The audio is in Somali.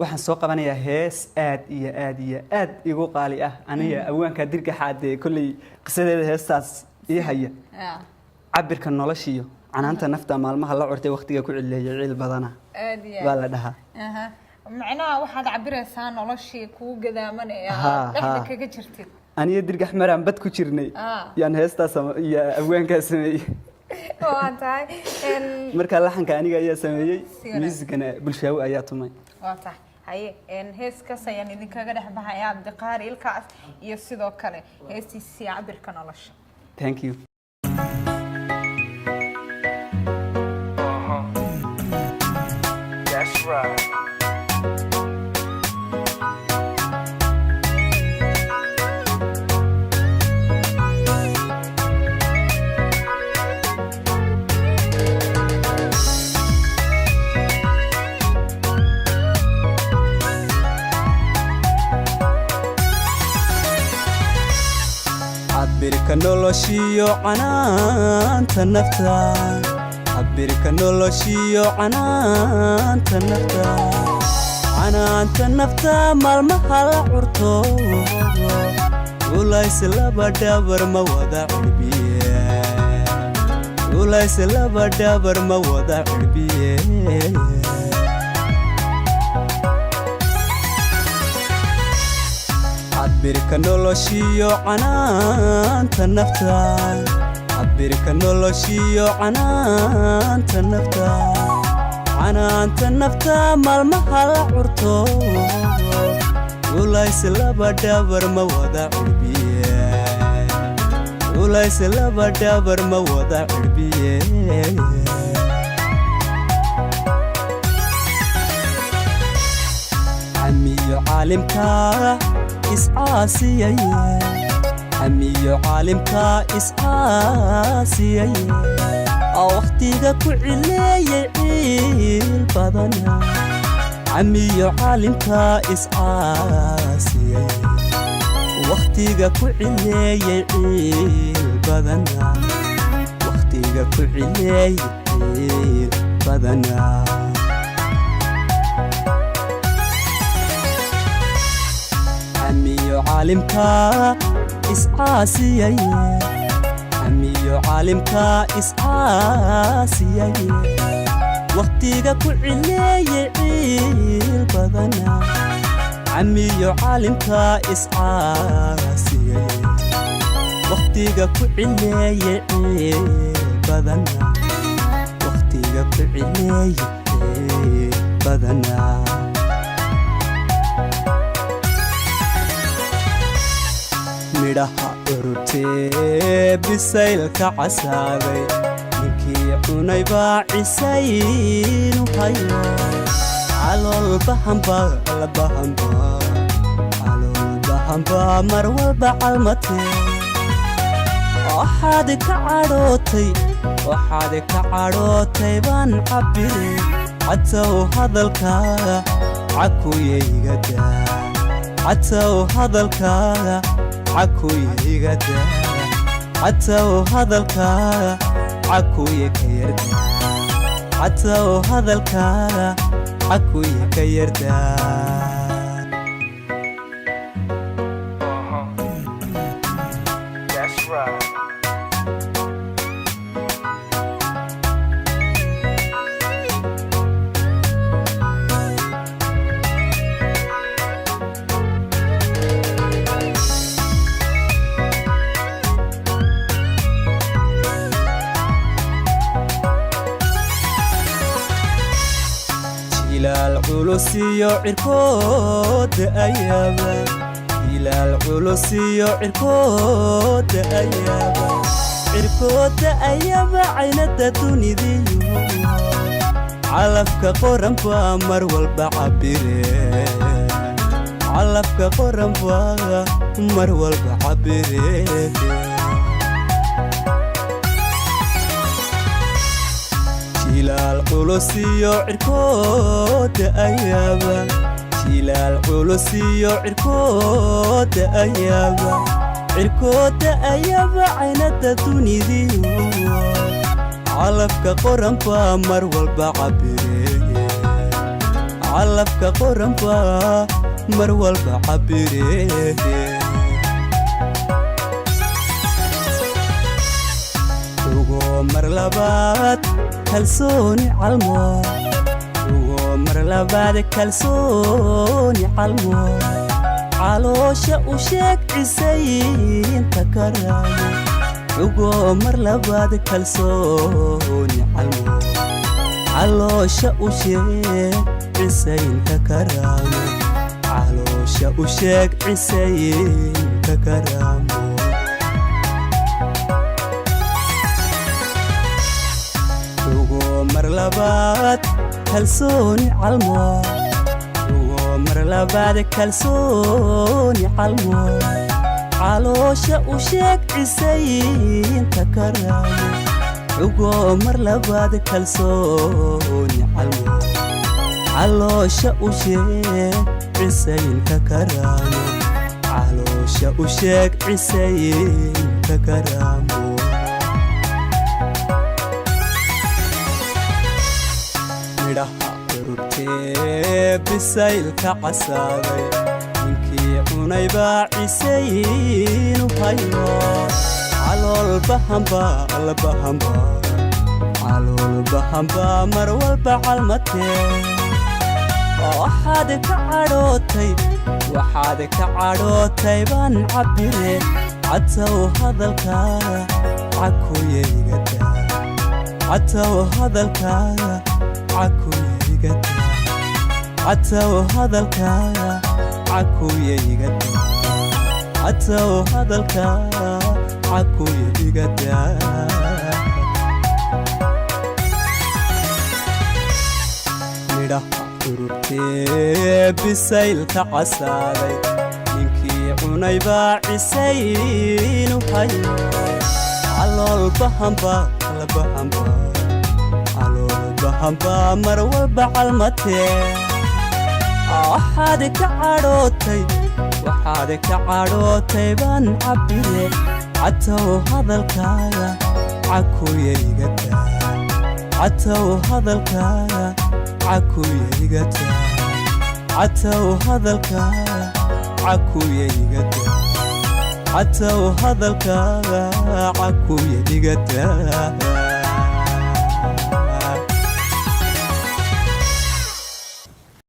waxaan soo qabanayaa hees aad iyo aad iyo aad igu qaali ah aniga awaanka dirka xaadee kulli qisadeeda heestaas ii haya cabirka noloshiyo canaanta nafta maalmaha la curtay waqtiga ku cileeyay ciil badana baa la dhahaa macnaha waxaad cabiraysaa noloshii kugu gadaaman ee dhexda kaga jirtid aniga dirka xmaraan bad ku jirnay yaan heestaas iyo awaanka sameeyay waatahay marka laxanka aniga ayaa sameeyay muusigana bulshaawi ayaa tumay waatahay haye heeskaas ayaan idinkaga dhex baxayaa Cabdiqaari ilkaas iyo sidoo kale heestiisii cabirka nolosha. Thank you. That's right. cabirka noloshiyo canaanta nafta cabirka noloshiyo canaanta nafta maalmaha la curto ulays laba dhabar ma wada cirbiye ulays laba dhabar ma wada cirbiye cabirka noloshiyo canaanta nafta cabirka noloshiyo canaanta nafta maalmaha la curto ulays laba dhabar ma wada cirbiye ulays laba dhabar ma wada cirbiye amiyo caalimka iscaasiyay amiyo caalimka iscaasiyay waqtiga ku cileeyay ciil badana amiyo caalimka iscaasiyay waqtiga ku cileeyay ciil badana waqtiga ku cileeyay ciil badana amiyo caalimka iscaasiyay amiyo caalimka iscaasiyay waqtiga ku cileeyay ciil badana amiyo caalimka iscaasiyay waqtiga ku cileeyay ciil badana waqtiga ku cileeyay ciil badana midhaha urutee bisaylka casaaday ninkii cunay baa cisaynu hayo calool bahanba mar walba calmatee waxaad ka cadhootay baan cabire catow hadalkaaga cakuyayga daa catow hadalkaaga عكوية دا عتاو هذا الكارا عكوية كيردا عتاو هذا الكارا عكوية كيردا That's right. العلوسيو عركود أيابا إلى العلوسيو عركود أيابا عينة تنذيو علفك قرن فامر والبعبيري علفك قرن فامر والبعبيري شلال علوسيو عركود أيابا شلال علوسيو عركود أيابا عينة تنذيو علفك قرن فامر والبعبيري calabka qoranba mar walba cabire ugo mar labaad kalsooni calmo ugo mar labaad kalsooni calmo caloosha u sheeg cisaynta karaayo ugo mar labaad kalsooni calmo caloosha u sheeg cisaynta karaayo caloosha u sheeg cisaynta karaayo ugo mar labaad kalsooni calmo ugo mar labaad kalsooni calmo caloosha u sheeg cisaynta karaayo ugo mar labaad kalsooni calmo caloosha u sheeg cisaynta karaayo caloosha u sheeg cisaynta karaayo midhaha ururtee bisaylka casaaday ninkii cunay baa cisaynu hayo calool bahamba mar walba calmatee waxaad ka cadhootay baan cabire catow hadalkaaga cakuyaygadaa catow hadalkaaga cakuyaygadaa catow hadalkaaga cakuyaygadaa catow hadalkaaga cakuyaygadaa midhaha ururtee bisaylka casaaday ninkii cunay baa cisaynu hayo calool bahamba mar walba calmatee waxaad ka cadhootay baan cabire catow hadalkaaga cakuyaygadaa catow hadalkaaga cakuyaygadaa catow hadalkaaga cakuyaygadaa catow hadalkaaga cakuyaygadaa